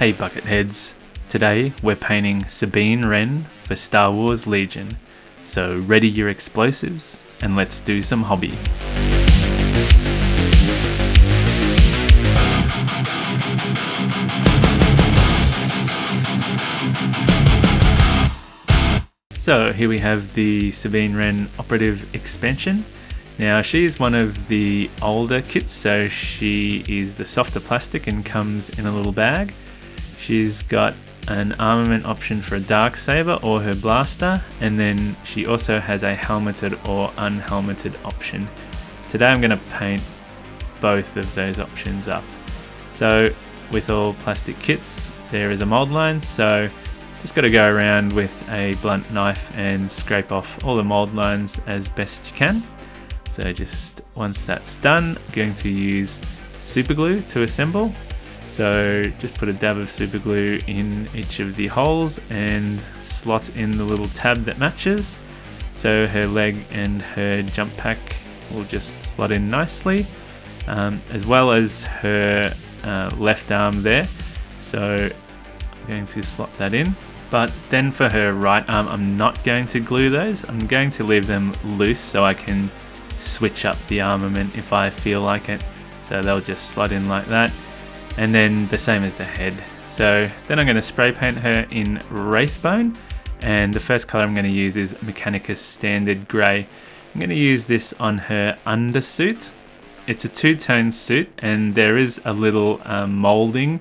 Hey Bucketheads, today we're painting Sabine Wren for Star Wars Legion, so ready your explosives and let's do some hobby. So here we have the Sabine Wren Operative Expansion. Now she's one of the older kits, so she is the softer plastic and comes in a little bag. She's got an armament option for a Darksaber or her blaster, and then she also has a helmeted or unhelmeted option. Today I'm going to paint both of those options up. So with all plastic kits there is a mold line, so just got to go around with a blunt knife and scrape off all the mold lines as best you can. So just once that's done, I'm going to use super glue to assemble. So just put a dab of super glue in each of the holes and slot in the little tab that matches. So her leg and her jump pack will just slot in nicely, as well as her left arm there. So I'm going to slot that in. But then for her right arm, I'm not going to glue those. I'm going to leave them loose so I can switch up the armament if I feel like it. So they'll just slot in like that. And then the same as the head. So then I'm going to spray paint her in Wraithbone, and the first color I'm going to use is Mechanicus Standard Grey. I'm going to use this on her undersuit. It's a two-tone suit, and there is a little molding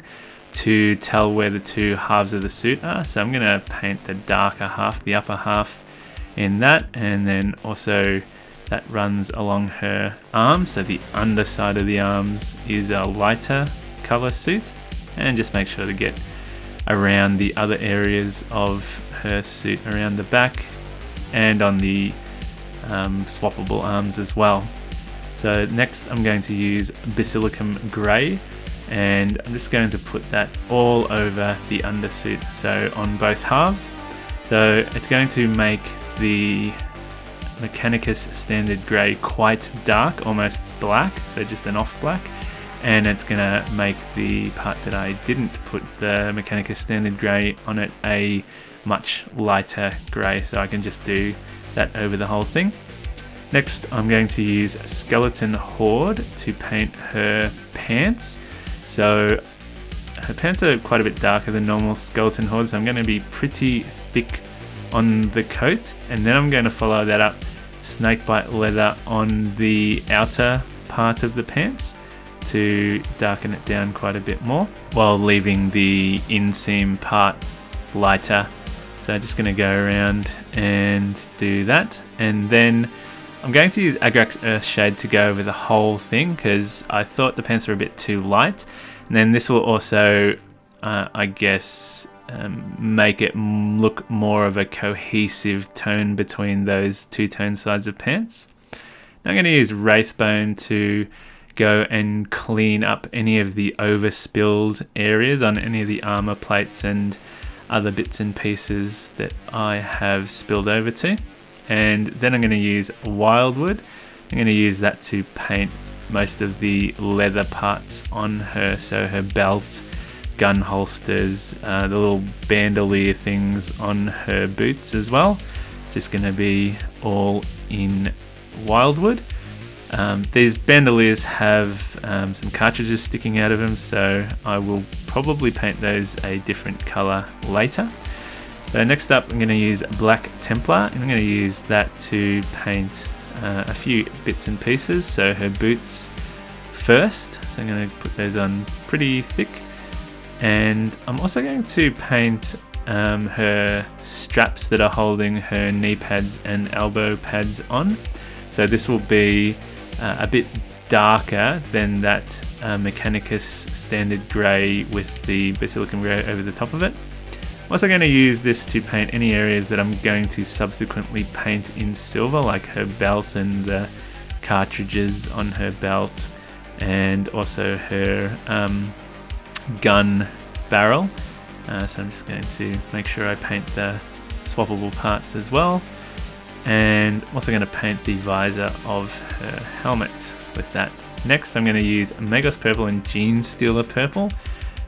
to tell where the two halves of the suit are. So I'm going to paint the darker half, the upper half, in that, and then also that runs along her arms. So the underside of the arms is a lighter color suit, and just make sure to get around the other areas of her suit, around the back and on the swappable arms as well. So next I'm going to use Basilicum Grey, and I'm just going to put that all over the undersuit, so on both halves. So it's going to make the Mechanicus Standard Grey quite dark, almost black, so just an off black. And it's going to make the part that I didn't put the Mechanicus Standard Grey on it a much lighter grey, so I can just do that over the whole thing. Next I'm going to use Skeleton Horde to paint her pants. So her pants are quite a bit darker than normal Skeleton Horde, so I'm going to be pretty thick on the coat, and then I'm going to follow that up snakebite leather on the outer part of the pants to darken it down quite a bit more, while leaving the inseam part lighter. So I'm just going to go around and do that, and then I'm going to use Agrax Earthshade to go over the whole thing because I thought the pants were a bit too light, and then this will also I guess make it look more of a cohesive tone between those two-tone sides of pants. Now I'm going to use Wraithbone to go and clean up any of the overspilled areas on any of the armor plates and other bits and pieces that I have spilled over to. And then I'm going to use Wildwood. I'm going to use that to paint most of the leather parts on her, so her belt, gun holsters, the little bandolier things on her boots as well. Just going to be all in Wildwood. These bandoliers have some cartridges sticking out of them, so I will probably paint those a different color later. So next up I'm going to use Black Templar, and I'm going to use that to paint a few bits and pieces. So her boots first, so I'm going to put those on pretty thick, and I'm also going to paint her straps that are holding her knee pads and elbow pads on. So this will be a bit darker than that Mechanicus Standard Grey with the Basilicum Grey over the top of it. I'm also going to use this to paint any areas that I'm going to subsequently paint in silver, like her belt and the cartridges on her belt, and also her gun barrel. So I'm just going to make sure I paint the swappable parts as well. And I'm also going to paint the visor of her helmet with that. Next I'm going to use Magos Purple and Gene Stealer Purple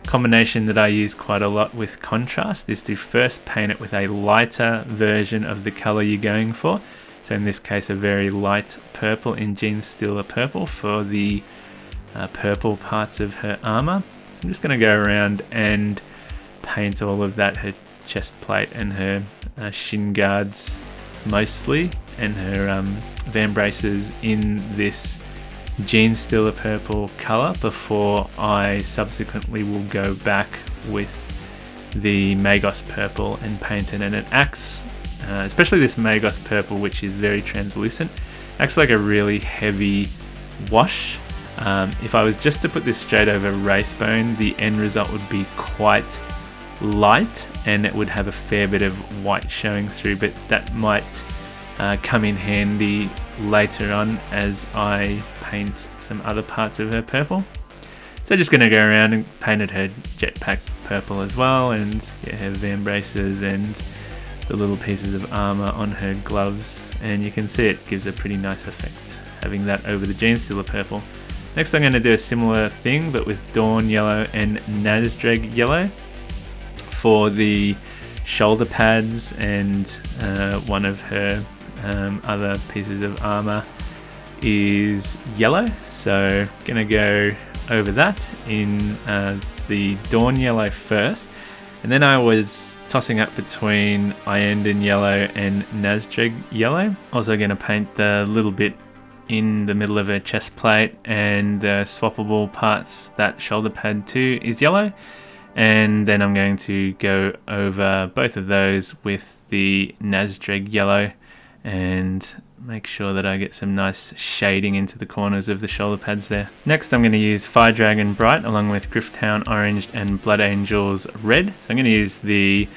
combination that I use quite a lot with contrast is to first paint it with a lighter version of the color you're going for. So in this case, a very light purple in Jean Stiller purple for the purple parts of her armor. So I'm just going to go around and paint all of that, her chest plate and her shin guards mostly, and her vambraces in this Jean Stiller purple color before I subsequently will go back with the Magos purple and paint it. And it acts, especially this Magos purple, which is very translucent, acts like a really heavy wash. If I was just to put this straight over Wraithbone, the end result would be quite light and it would have a fair bit of white showing through, but that might come in handy later on as I paint some other parts of her purple. So just going to go around and painted her jetpack purple as well, and her vambraces and the little pieces of armor on her gloves, and you can see it gives a pretty nice effect having that over the Jean Stiller purple. Next I'm going to do a similar thing but with Dawn yellow and Nazdrag yellow for the shoulder pads, and one of her other pieces of armor is yellow, so gonna go over that in the Dawn yellow first, and then I was tossing up between Ienden yellow and Nazdrag yellow. Also gonna paint the little bit in the middle of her chest plate, and the swappable parts, that shoulder pad too is yellow, and then I'm going to go over both of those with the Nazdrag yellow and make sure that I get some nice shading into the corners of the shoulder pads there. Next I'm going to use Fire Dragon Bright along with Grifftown Orange and Blood Angels Red. So I'm going to use the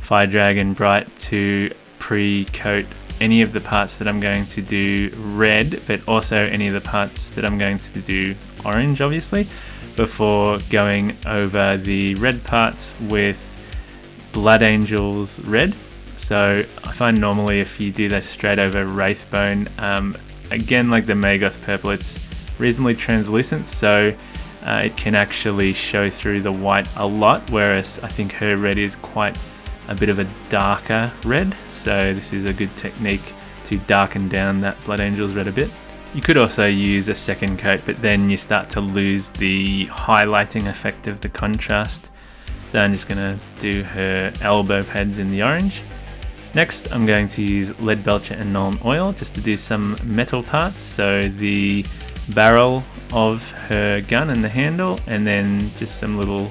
Fire Dragon Bright to pre-coat any of the parts that I'm going to do red, but also any of the parts that I'm going to do orange, obviously, before going over the red parts with Blood Angels Red. So I find normally if you do that straight over Wraithbone, again like the Magos purple, it's reasonably translucent, so it can actually show through the white a lot, whereas I think her red is quite a bit of a darker red, so this is a good technique to darken down that Blood Angels Red a bit. You could also use a second coat, but then you start to lose the highlighting effect of the contrast. So I'm just going to do her elbow pads in the orange. Next I'm going to use Lead Belcher and Nuln Oil just to do some metal parts, so the barrel of her gun and the handle, and then just some little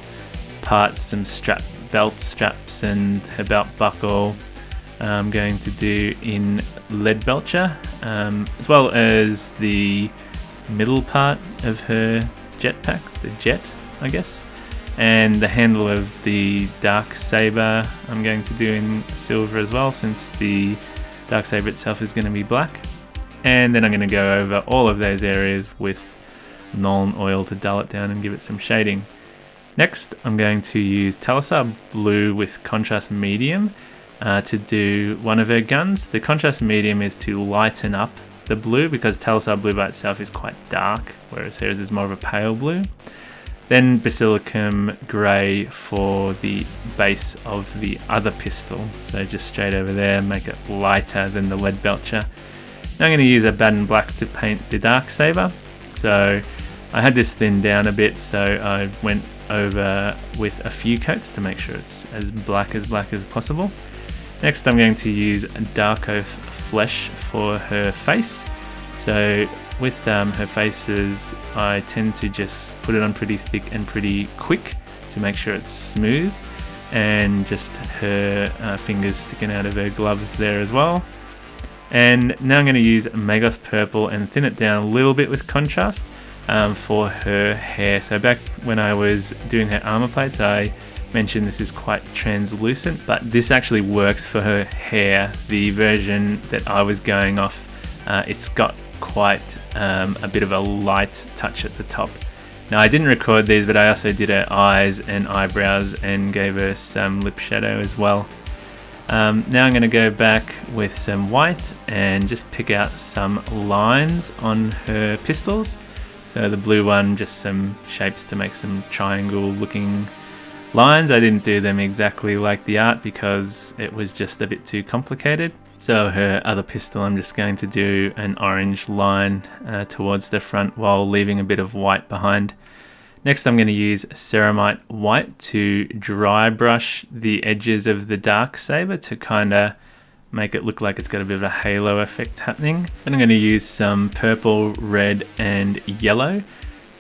parts, some belt straps and her belt buckle I'm going to do in Lead Belcher, as well as the middle part of her jetpack, the jet I guess, and the handle of the Dark Saber I'm going to do in silver as well, since the Dark Saber itself is going to be black. And then I'm going to go over all of those areas with Nuln Oil to dull it down and give it some shading. Next I'm going to use Talissar Blue with Contrast Medium to do one of her guns. The Contrast Medium is to lighten up the blue, because Talissar Blue by itself is quite dark, whereas hers is more of a pale blue. Then Basilicum Grey for the base of the other pistol, so just straight over there, make it lighter than the Lead Belcher. Now I'm going to use a Baden Black to paint the Dark Saber. So I had this thinned down a bit, so I went over with a few coats to make sure it's as black as possible. Next I'm going to use Dark Oath Flesh for her face. So with her faces, I tend to just put it on pretty thick and pretty quick to make sure it's smooth, and just her fingers sticking out of her gloves there as well. And now I'm going to use Magos Purple and thin it down a little bit with contrast for her hair. So back when I was doing her armor plates, I mentioned this is quite translucent, but this actually works for her hair. The version that I was going off, it's got quite a bit of a light touch at the top. Now I didn't record these, but I also did her eyes and eyebrows and gave her some lip shadow as well. Now I'm going to go back with some white and just pick out some lines on her pistols. So the blue one, just some shapes to make some triangle looking Lines, I didn't do them exactly like the art because it was just a bit too complicated. So her other pistol, I'm just going to do an orange line towards the front while leaving a bit of white behind. Next, I'm going to use ceramite white to dry brush the edges of the dark saber to kind of make it look like it's got a bit of a halo effect happening. Then I'm going to use some purple, red and yellow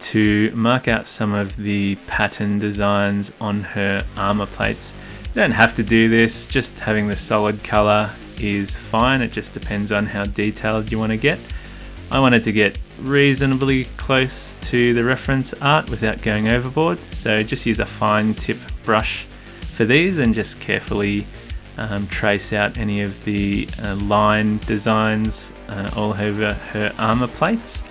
to mark out some of the pattern designs on her armor plates. You don't have to do this, just having the solid color is fine. It just depends on how detailed you want to get. I wanted to get reasonably close to the reference art without going overboard, so just use a fine tip brush for these and just carefully trace out any of the line designs all over her armor plates.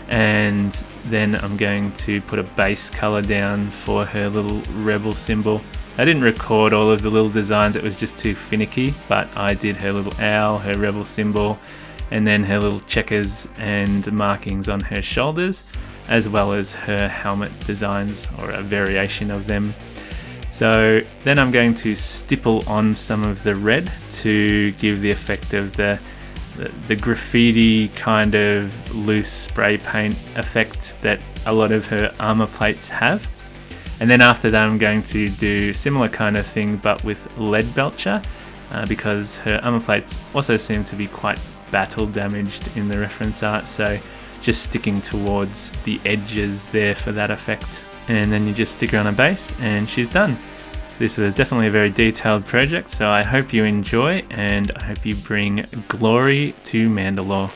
And then I'm going to put a base color down for her little rebel symbol. I didn't record all of the little designs, it was just too finicky, but I did her little owl, her rebel symbol, and then her little checkers and markings on her shoulders, as well as her helmet designs, or a variation of them. So then I'm going to stipple on some of the red to give the effect of the graffiti kind of loose spray paint effect that a lot of her armor plates have. And then after that I'm going to do similar kind of thing but with lead belcher because her armor plates also seem to be quite battle damaged in the reference art, so just sticking towards the edges there for that effect. And then you just stick her on a base and she's done. This was definitely a very detailed project, so I hope you enjoy and I hope you bring glory to Mandalore.